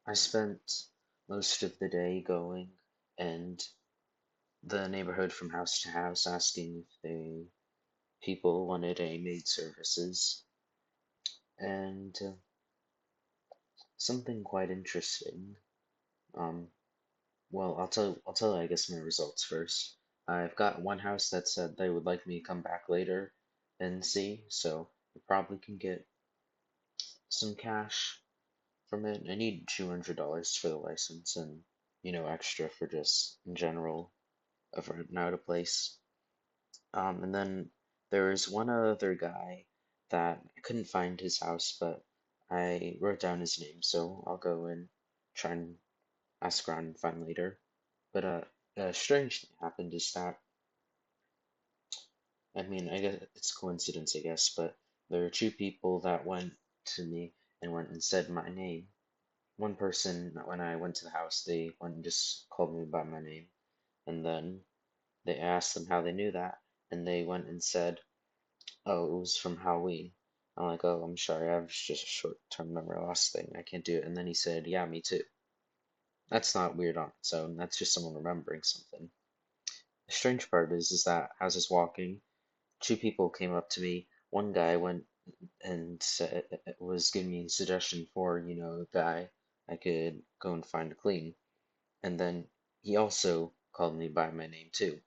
I spent most of the day going and the neighborhood from house to house asking if people wanted a maid services and something quite interesting. Um, well, I'll tell you, I guess my results first. I've got one house that said they would like me to come back later and see, so I probably can get some cash from it. I need $200 for the license and, extra for just in general of renting out a place. And then there was one other guy that I couldn't find his house, but I wrote down his name, so I'll go and try and ask around and find later. But a strange thing happened is that, I mean, I guess it's coincidence, I guess, but there are two people that went to me and went and said my name. One person, when I went to the house, they went and just called me by my name, and then they asked them how they knew that, and they went and said, "Oh, it was from Halloween." I'm like, "Oh, I'm sorry, I have just a short-term memory loss thing. I can't do it." And then he said, "Yeah, me too." That's not weird on its own. That's just someone remembering something. The strange part is that as I was walking, two people came up to me. One guy went and said, was giving me a suggestion for, a guy I could go and find to clean. And then he also called me by my name too.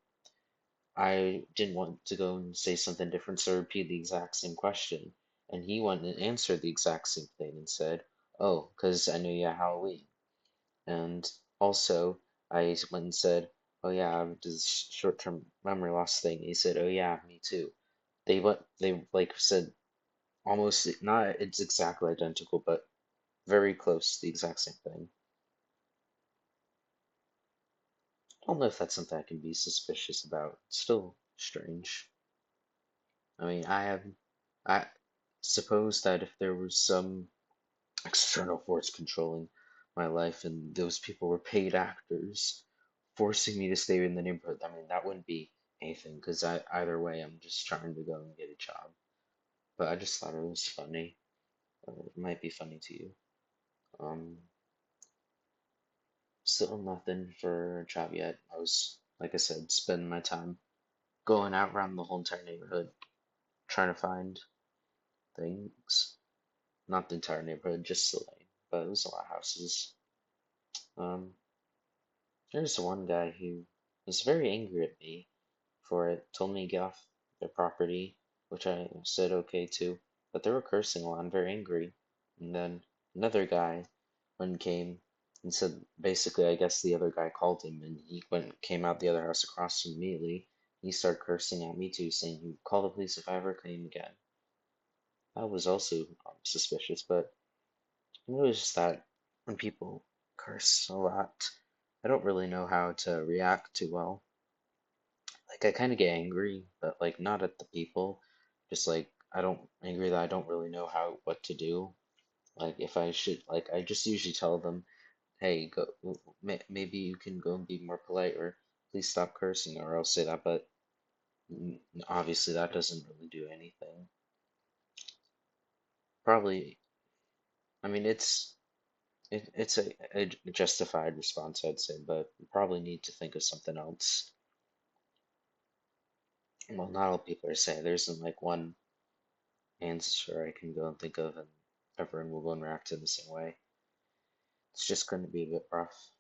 I didn't want to go and say something different, so I repeated the exact same question. And he went and answered the exact same thing and said, "Oh, 'cause I knew you had Halloween." And also, I went and said, "Oh yeah, I have this short-term memory loss thing." He said, "Oh yeah, me too." They like said almost not it's exactly identical, but very close to the exact same thing. I don't know if that's something I can be suspicious about. It's still strange. I mean, I suppose that if there was some external force controlling my life and those people were paid actors forcing me to stay in the neighborhood, I mean, that wouldn't be anything because either way, I'm just trying to go and get a job. But I just thought it was funny. It might be funny to you. Um, Still nothing for a job yet. I was, like I said, spending my time going out around the whole entire neighborhood trying to find things. Not the entire neighborhood, just the lane. But it was a lot of houses. Um, there's one guy who was very angry at me for it, told me to get off their property, which I said okay to, but they were cursing a lot and very angry. And then another guy one came and said basically I guess the other guy called him and he went came out the other house across from immediately. He started cursing at me too, saying he'd call the police if I ever came again. I was also suspicious, but I noticed that when people curse a lot, I don't really know how to react too well. Like I kind of get angry, but like not at the people. Just like I don't angry that I don't really know how what to do. Like if I should like I just usually tell them, "Hey, go maybe you can go and be more polite or please stop cursing," or I'll say that, but obviously that doesn't really do anything. Probably, I mean it's a justified response, I'd say, but we probably need to think of something else. Well, not all people are saying there isn't like one answer I can go and think of, and everyone will go and react in the same way. It's just going to be a bit rough.